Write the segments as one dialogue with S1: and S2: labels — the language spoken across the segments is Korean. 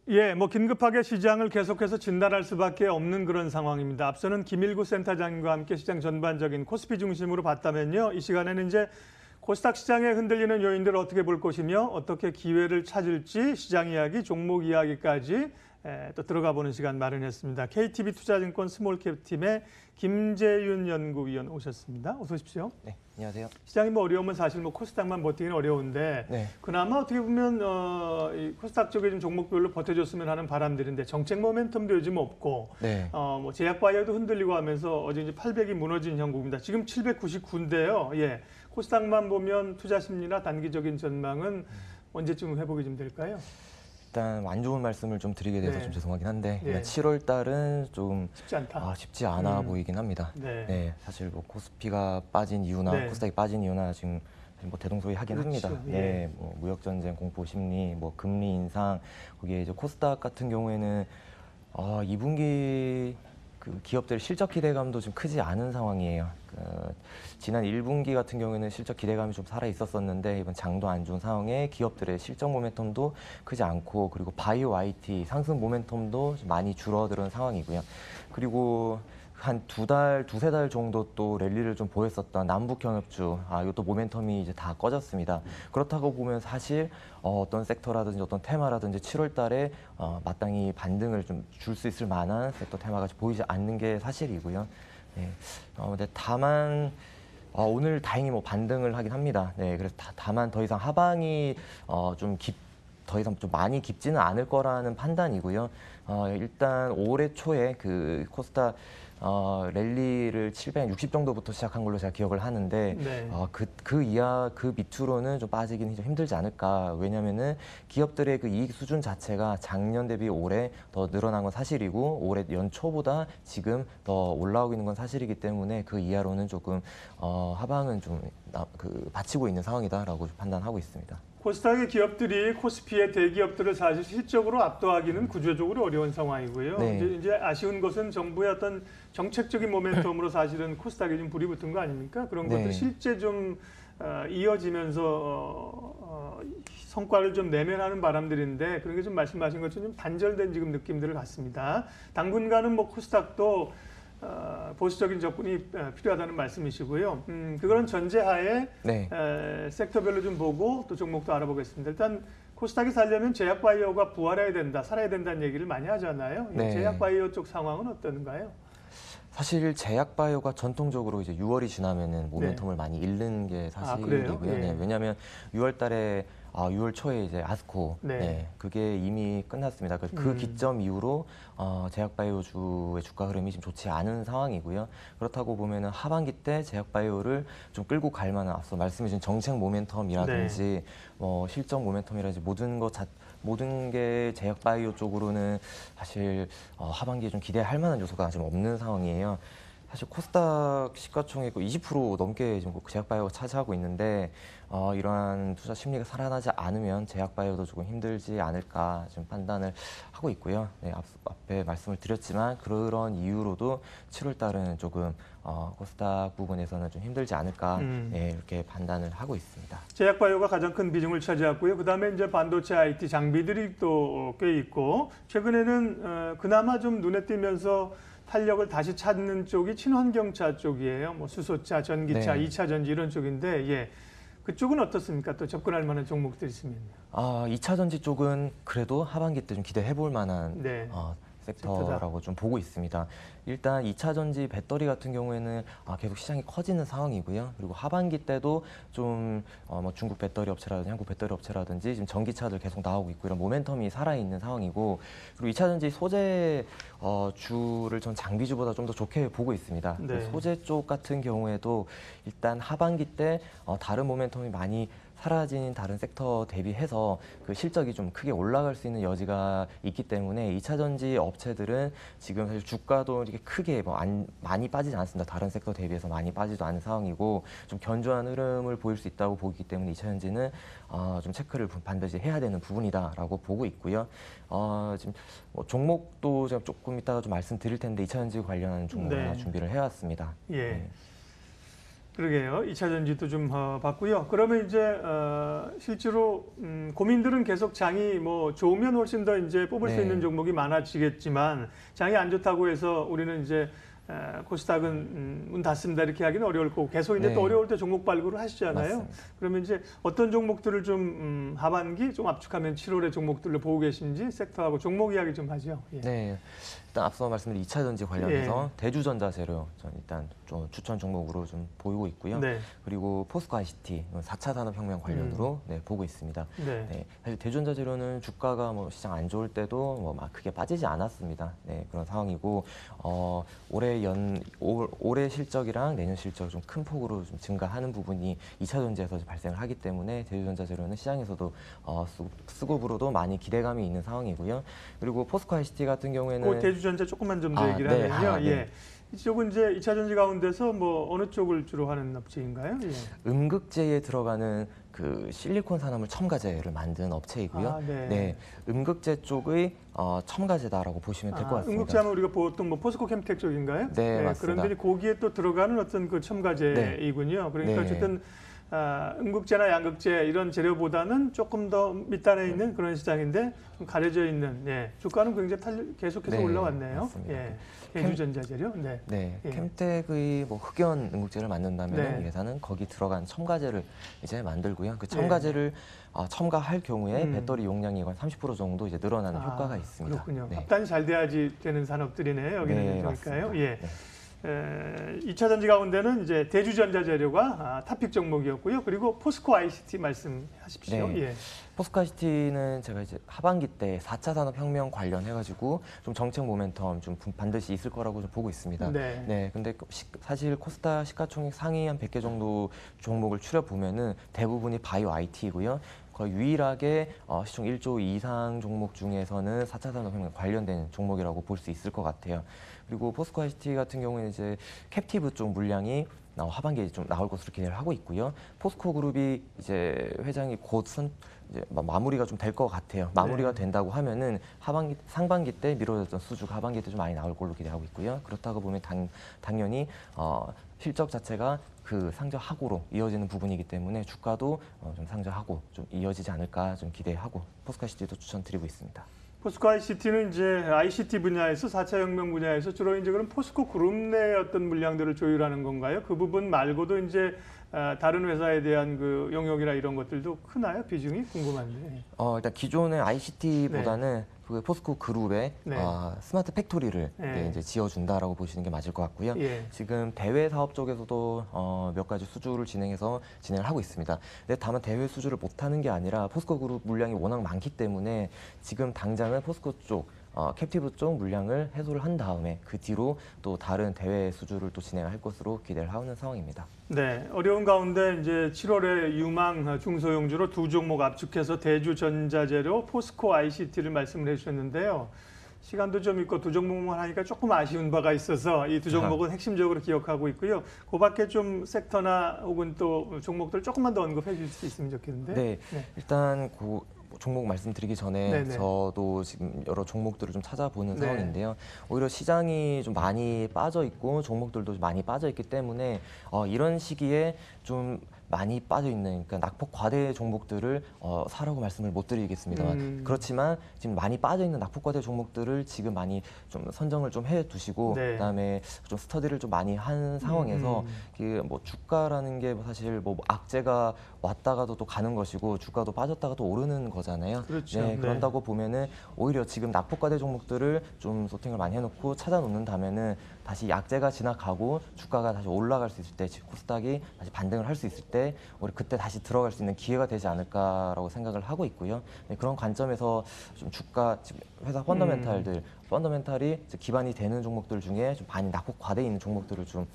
S1: 예, 뭐 긴급하게 시장을 계속해서 진단할 수밖에 없는 그런 상황입니다. 앞서는 김일구 센터장님과 함께 시장 전반적인 코스피 중심으로 봤다면요. 이 시간에는 이제 코스닥 시장에 흔들리는 요인들을 어떻게 볼 것이며 어떻게 기회를 찾을지 시장 이야기, 종목 이야기까지 또 들어가 보는 시간 마련했습니다. KTB 투자증권 스몰캡 팀의 김재윤 연구위원 오셨습니다. 어서 오십시오.
S2: 네, 안녕하세요.
S1: 시장이 뭐 어려우면 사실 뭐 코스닥만 버티기는 어려운데
S2: 네.
S1: 그나마 어떻게 보면 이 코스닥 쪽에 좀 종목별로 버텨줬으면 하는 바람들인데 정책 모멘텀도 요즘 없고
S2: 네.
S1: 뭐 제약 바이오도 흔들리고 하면서 어제 이제 800이 무너진 형국입니다. 지금 799인데요. 예, 코스닥만 보면 투자 심리나 단기적인 전망은 언제쯤 회복이 좀 될까요?
S2: 일단 안 좋은 말씀을 좀 드리게 돼서
S1: 네.
S2: 좀 죄송하긴 한데
S1: 예.
S2: 7월 달은 좀
S1: 쉽지 않다.
S2: 쉽지 않아 보이긴 합니다.
S1: 네.
S2: 사실 뭐 코스피가 빠진 이유나
S1: 네.
S2: 코스닥이 빠진 이유나 지금 뭐 대동소이하긴
S1: 그렇죠.
S2: 합니다.
S1: 예.
S2: 네, 뭐 무역 전쟁 공포 심리, 뭐 금리 인상, 거기에 이제 코스닥 같은 경우에는 2분기 그 기업들 실적 기대감도 좀 크지 않은 상황이에요. 지난 1분기 같은 경우에는 실적 기대감이 좀 살아 있었었는데 이번 장도 안 좋은 상황에 기업들의 실적 모멘텀도 크지 않고 그리고 바이오 IT 상승 모멘텀도 좀 많이 줄어드는 상황이고요. 그리고 한 두세 달 정도 또 랠리를 좀 보였었던 남북 경협주, 이것도 모멘텀이 이제 다 꺼졌습니다. 그렇다고 보면 사실 어떤 섹터라든지 어떤 테마라든지 7월 달에 마땅히 반등을 좀 줄 수 있을 만한 섹터 테마가 보이지 않는 게 사실이고요. 네. 근데 다만 오늘 다행히 뭐 반등을 하긴 합니다. 네, 그래서 다만 더 이상 하방이 더 이상 좀 많이 깊지는 않을 거라는 판단이고요. 일단 올해 초에 그 코스닥 랠리를 760 정도부터 시작한 걸로 제가 기억을 하는데
S1: 네.
S2: 그 밑으로는 좀 빠지기는 좀 힘들지 않을까. 왜냐면은 기업들의 그 이익 수준 자체가 작년 대비 올해 더 늘어난 건 사실이고 올해 연초보다 지금 더 올라오고 있는 건 사실이기 때문에 그 이하로는 조금 하방은 좀 받치고 있는 상황이다라고 판단하고 있습니다.
S1: 코스닥의 기업들이 코스피의 대기업들을 사실 실적으로 압도하기는 구조적으로 어려운 상황이고요.
S2: 네.
S1: 이제 아쉬운 것은 정부의 어떤 정책적인 모멘텀으로 사실은 코스닥에 좀 불이 붙은 거 아닙니까? 그런
S2: 네.
S1: 것들 실제 좀 이어지면서 성과를 좀 내면하는 바람들인데 그런 게 좀 말씀하신 것처럼 좀 단절된 지금 느낌들을 갖습니다. 당분간은 뭐 코스닥도 보수적인 접근이 필요하다는 말씀이시고요. 그런 전제하에
S2: 네.
S1: 섹터별로 좀 보고 또 종목도 알아보겠습니다. 일단 코스닥이 살려면 제약바이오가 부활해야 된다, 살아야 된다는 얘기를 많이 하잖아요.
S2: 네.
S1: 제약바이오 쪽 상황은 어떤가요?
S2: 사실 제약바이오가 전통적으로 이제 6월이 지나면은 모멘텀을 많이 잃는 게 사실이고요.
S1: 그래요? 예.
S2: 네, 왜냐하면 6월 달에 6월 초에 이제 아스코,
S1: 네.
S2: 그게 이미 끝났습니다. 그 기점 이후로 제약바이오주의 주가 흐름이 지금 좋지 않은 상황이고요. 그렇다고 보면은 하반기 때 제약바이오를 좀 끌고 갈 만한 앞서 말씀해주신 정책 모멘텀이라든지 실적 모멘텀이라든지 모든 게 제약바이오 쪽으로는 사실 하반기에 좀 기대할 만한 요소가 지금 없는 상황이에요. 사실 코스닥 시가총액 20% 넘게 지금 제약바이오가 차지하고 있는데 이러한 투자 심리가 살아나지 않으면 제약바이오도 조금 힘들지 않을까 지금 판단을 하고 있고요. 네, 앞에 말씀을 드렸지만 그런 이유로도 7월 달은 조금 코스닥 부분에서는 좀 힘들지 않을까 이렇게 판단을 하고 있습니다.
S1: 제약바이오가 가장 큰 비중을 차지하고요. 그다음에 이제 반도체 IT 장비들이 또 꽤 있고 최근에는 그나마 좀 눈에 띄면서 탄력을 다시 찾는 쪽이 친환경차 쪽이에요. 뭐 수소차, 전기차,
S2: 네.
S1: 2차 전지 이런 쪽인데 예. 그쪽은 어떻습니까? 또 접근할 만한 종목들이 있으면요.
S2: 2차 전지 쪽은 그래도 하반기 때 좀 기대해 볼 만한
S1: 네.
S2: 섹터라고 좀 보고 있습니다. 일단 2차 전지 배터리 같은 경우에는 계속 시장이 커지는 상황이고요. 그리고 하반기 때도 좀 뭐 중국 배터리 업체라든지 한국 배터리 업체라든지 지금 전기차들 계속 나오고 있고 이런 모멘텀이 살아있는 상황이고 그리고 2차 전지 소재 주를 전 장비주보다 좀 더 좋게 보고 있습니다.
S1: 네.
S2: 소재 쪽 같은 경우에도 일단 하반기 때 다른 모멘텀이 많이 사라진 다른 섹터 대비해서 그 실적이 좀 크게 올라갈 수 있는 여지가 있기 때문에 2차 전지 업체들은 지금 사실 주가도 이렇게 크게 많이 빠지지 않습니다. 다른 섹터 대비해서 많이 빠지도 않은 상황이고 좀 견조한 흐름을 보일 수 있다고 보기 때문에 2차 전지는 좀 체크를 반드시 해야 되는 부분이다라고 보고 있고요. 지금 뭐 종목도 제가 조금 이따가 좀 말씀드릴 텐데 2차 전지 관련한 종목 하나 준비를 해왔습니다.
S1: 예.
S2: 네.
S1: 그러게요. 2차 전지도 좀 봤고요. 그러면 이제 실제로 고민들은 계속 장이 뭐 좋으면 훨씬 더 이제 뽑을 수
S2: 네.
S1: 있는 종목이 많아지겠지만 장이 안 좋다고 해서 우리는 이제 코스닥은 문 닫습니다 이렇게 하기는 어려울 거고 계속 이제
S2: 네.
S1: 또 어려울 때 종목 발굴을 하시잖아요.
S2: 맞습니다.
S1: 그러면 이제 어떤 종목들을 좀 하반기 좀 압축하면 7월에 종목들을 보고 계신지 섹터하고 종목 이야기 좀 하죠. 예.
S2: 네, 일단 앞서 말씀드린 2차 전지 관련해서 대주전자 재료 전 일단 좀 추천 종목으로 좀 보이고 있고요.
S1: 네.
S2: 그리고 포스코 ICT 4차 산업혁명 관련으로 네, 보고 있습니다.
S1: 네.
S2: 네, 사실 대주전자 재료는 주가가 뭐 시장 안 좋을 때도 뭐 막 크게 빠지지 않았습니다. 네, 그런 상황이고 올해 실적이랑 내년 실적 좀 큰 폭으로 좀 증가하는 부분이 2차 전지에서 발생을 하기 때문에 대주전자 재료는 시장에서도 수급으로도 많이 기대감이 있는 상황이고요. 그리고 포스코 ICT 같은 경우에는
S1: 그 대주전자 조금만 좀 더 얘기를
S2: 네.
S1: 하면요.
S2: 네.
S1: 예. 이쪽은 이제 2차 전지 가운데서 뭐 어느 쪽을 주로 하는 업체인가요? 예.
S2: 음극재에 들어가는 그 실리콘 산화물 첨가제를 만드는 업체이고요.
S1: 아, 네.
S2: 네, 음극재 쪽의 첨가제다라고 보시면 될 것 같습니다.
S1: 음극재하면 우리가 보통 뭐 포스코 캠텍 쪽인가요?
S2: 네, 맞습니다.
S1: 그런데 거기에 또 들어가는 어떤 그 첨가제이군요. 그러니까
S2: 네.
S1: 어쨌든 음극재나 양극재 이런 재료보다는 조금 더 밑단에 있는 그런 시장인데 좀 가려져 있는 주가는 굉장히 계속해서
S2: 네,
S1: 올라왔네요.
S2: 맞습니다.
S1: 예. 대주전자 재료. 네.
S2: 네,
S1: 예.
S2: 캠텍의 뭐 흑연 음극재를 만든다면
S1: 네.
S2: 이 회사는 거기 들어간 첨가제를 이제 만들고요. 그 첨가제를 첨가할 경우에 배터리 용량이 한 30% 정도 이제 늘어나는 효과가 있습니다.
S1: 그렇군요.
S2: 네.
S1: 합단이 잘 돼야지 되는 산업들이네. 여기는
S2: 네,
S1: 그러니까요.
S2: 맞습니다.
S1: 예.
S2: 네.
S1: 2차 전지 가운데는 이제 대주전자 재료가 탑픽 종목이었고요. 그리고 포스코 ICT 말씀하십시오.
S2: 네.
S1: 예.
S2: 포스코 ICT는 제가 이제 하반기 때 4차 산업혁명 관련해가지고 좀 정책 모멘텀 좀 반드시 있을 거라고 좀 보고 있습니다.
S1: 네.
S2: 네, 근데 사실 코스닥 시가총액 상위 한 100개 정도 종목을 추려보면은 대부분이 바이오 IT이고요. 거의 유일하게 시총 1조 이상 종목 중에서는 4차 산업혁명 관련된 종목이라고 볼 수 있을 것 같아요. 그리고 포스코 ICT 같은 경우에는 이제 캡티브 쪽 물량이 하반기에 좀 나올 것으로 기대를 하고 있고요. 포스코 그룹이 이제 회장이 곧 이제 마무리가 좀 될 것 같아요. 마무리가 된다고 하면은 상반기 때 미뤄졌던 수주가 하반기 때 좀 많이 나올 걸로 기대하고 있고요. 그렇다고 보면 당연히 실적 자체가 그 상저하고로 이어지는 부분이기 때문에 주가도 좀 상저하고 좀 이어지지 않을까 좀 기대하고 포스코 ICT도 추천드리고 있습니다.
S1: 포스코 ICT는 이제 ICT 분야에서 4차 혁명 분야에서 주로 이제 그럼 포스코 그룹 내 어떤 물량들을 조율하는 건가요? 그 부분 말고도 이제 다른 회사에 대한 그 영역이나 이런 것들도 크나요? 비중이 궁금한데.
S2: 일단 기존의 ICT보다는 그 포스코 그룹의 스마트 팩토리를 이제 지어준다라고 보시는 게 맞을 것 같고요.
S1: 예.
S2: 지금 대외 사업 쪽에서도 몇 가지 수주를 진행을 하고 있습니다. 근데 다만 대외 수주를 못하는 게 아니라 포스코 그룹 물량이 워낙 많기 때문에 지금 당장은 포스코 쪽 캡티브 쪽 물량을 해소를 한 다음에 그 뒤로 또 다른 대외 수주를 또 진행할 것으로 기대를 하는 상황입니다.
S1: 네, 어려운 가운데 이제 7월에 유망 중소형주로 두 종목 압축해서 대주전자재료, 포스코 ICT를 말씀을 해주셨는데요. 시간도 좀 있고 두 종목만 하니까 조금 아쉬운 바가 있어서 이 두 종목은 핵심적으로 기억하고 있고요. 그 밖에 좀 섹터나 혹은 또 종목들 조금만 더 언급해 주실 수 있으면 좋겠는데.
S2: 네, 일단 종목 말씀드리기 전에
S1: 네네.
S2: 저도 지금 여러 종목들을 좀 찾아보는
S1: 네.
S2: 상황인데요. 오히려 시장이 좀 많이 빠져 있고 종목들도 좀 많이 빠져 있기 때문에 이런 시기에 좀 많이 빠져 있는 그러니까 낙폭 과대 종목들을 사라고 말씀을 못 드리겠습니다만 그렇지만 지금 많이 빠져 있는 낙폭 과대 종목들을 지금 많이 좀 선정을 좀 해두시고 그다음에 좀 스터디를 좀 많이 한 상황에서 뭐 주가라는 게 사실 뭐 악재가 왔다가도 또 가는 것이고 주가도 빠졌다가 또 오르는 거잖아요.
S1: 그렇죠.
S2: 네, 그런다고 보면은 오히려 지금 낙폭 과대 종목들을 좀 소팅을 많이 해놓고 찾아놓는다면은 다시 약재가 지나가고 주가가 다시 올라갈 수 있을 때, 코스닥이 다시 반등을 할 수 있을 때 우리 그때 다시 들어갈 수 있는 기회가 되지 않을까라고 생각을 하고 있고요. 네, 그런 관점에서 좀 주가 지금 회사 펀더멘탈이 기반이 되는 종목들 중에 좀 많이 낙폭 과대 있는 종목들을 좀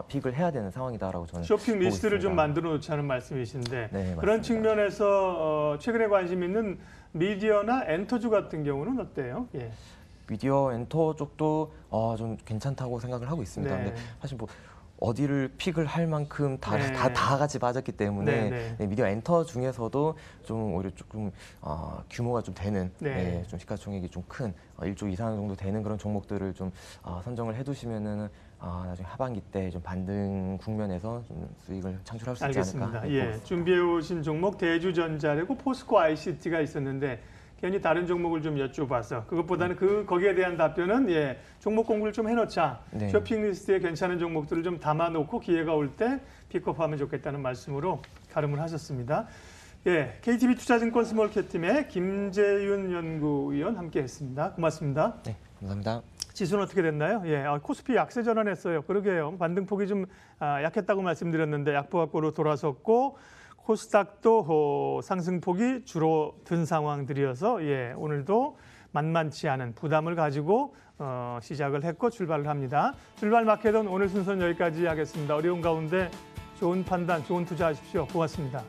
S2: 픽을 해야 되는 상황이다라고 저는
S1: 쇼핑 리스트를
S2: 보고
S1: 좀
S2: 있습니다.
S1: 만들어 놓자는 말씀이신데
S2: 네,
S1: 그런
S2: 맞습니다.
S1: 측면에서 최근에 관심 있는 미디어나 엔터주 같은 경우는 어때요? 예.
S2: 미디어 엔터 쪽도 좀 괜찮다고 생각을 하고 있습니다.
S1: 네.
S2: 근데 사실 뭐 어디를 픽을 할 만큼 다
S1: 네.
S2: 같이 빠졌기 때문에
S1: 네, 네.
S2: 네, 미디어 엔터 중에서도 좀 오히려 조금 규모가 좀 되는
S1: 네.
S2: 네, 좀 시가총액이 좀 큰 1조 이상 정도 되는 그런 종목들을 좀 선정을 해두시면은 나중에 하반기 때 좀 반등 국면에서 좀 수익을 창출할 수 있지
S1: 알겠습니다.
S2: 않을까. 네,
S1: 예,
S2: 보겠습니다.
S1: 준비해 오신 종목 대주전자라고 포스코 ICT가 있었는데 괜히 다른 종목을 좀 여쭤봐서 그것보다는 거기에 대한 답변은 예, 종목 공부를 좀 해놓자.
S2: 네.
S1: 쇼핑 리스트에 괜찮은 종목들을 좀 담아놓고 기회가 올 때 픽업하면 좋겠다는 말씀으로 가름을 하셨습니다. 예, KTB 투자증권 스몰캡팀의 김재윤 연구위원 함께했습니다. 고맙습니다.
S2: 네, 감사합니다.
S1: 지수는 어떻게 됐나요? 예, 코스피 약세 전환했어요. 그러게요. 반등폭이 좀 약했다고 말씀드렸는데 약보합으로 돌아섰고 코스닥도 상승폭이 줄어든 상황들이어서 예, 오늘도 만만치 않은 부담을 가지고 시작을 했고 출발을 합니다. 출발 마켓은 오늘 순서는 여기까지 하겠습니다. 어려운 가운데 좋은 판단, 좋은 투자하십시오. 고맙습니다.